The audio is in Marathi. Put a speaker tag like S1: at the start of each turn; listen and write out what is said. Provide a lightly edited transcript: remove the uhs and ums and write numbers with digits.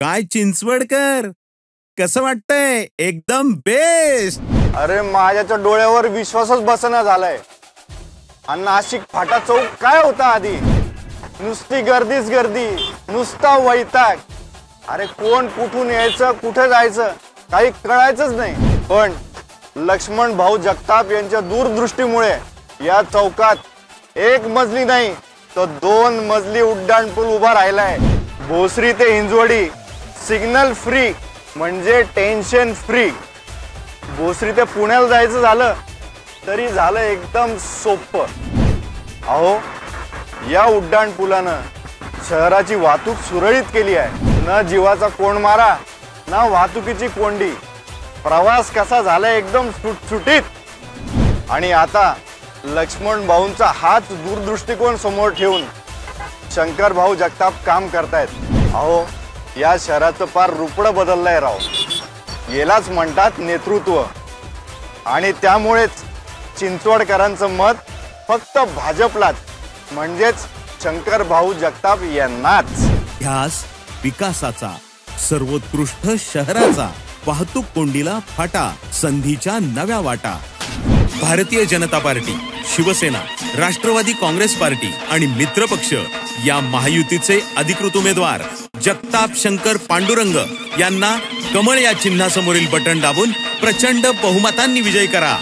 S1: काय चिंचवडकर, कसं वाटतंय? एकदम बेस्ट.
S2: अरे माझ्याच्या डोळ्यावर विश्वासच बसना झालाय. आणि नाशिक फाटा चौक काय होता आधी? नुसती गर्दीच गर्दी, नुसता वैताग. अरे कोण कुठून यायचं, कुठे जायचं काही कळायचंच नाही. पण लक्ष्मण भाऊ जगताप यांच्या दूरदृष्टीमुळे या चौकात एक मजली नाही तर 2 मजली उड्डाणपूल उभा राहिलाय. भोसरी ते हिंजवडी सिग्नल फ्री म्हणजे टेन्शन फ्री. भोसरी ते पुण्याला जायचं झालं तरी झालं एकदम सोपं. अहो या उड्डाणपुलानं शहराची वाहतूक सुरळीत केली आहे. न जीवाचा कोंडमारा ना वाहतुकीची कोंडी. प्रवास कसा झाला एकदम सुटसुटीत. आणि आता लक्ष्मण भाऊंचा हाच दूरदृष्टिकोन समोर ठेवून शंकर भाऊ जगताप काम करतायत. अहो या शहराचं फार रूपडं बदललंय राव. यालाच म्हणतात नेतृत्व. आणि त्यामुळेच चिंचवडकरांचं मत फक्त भाजपलाच म्हणजेच शंकर भाऊ जगताप यांनाच.
S1: ध्यास विकासाचा, सर्वोत्कृष्ट शहराचा, वाहतूक कोंडीला फाटा, संधीच्या नव्या वाटा. भारतीय जनता पार्टी, शिवसेना, राष्ट्रवादी काँग्रेस पार्टी आणि मित्रपक्ष या महायुतीचे अधिकृत उमेदवार जगताप शंकर पांडुरंग यांना कमळ या चिन्हासमोरील बटन दाबून प्रचंड बहुमतांनी विजयी करा.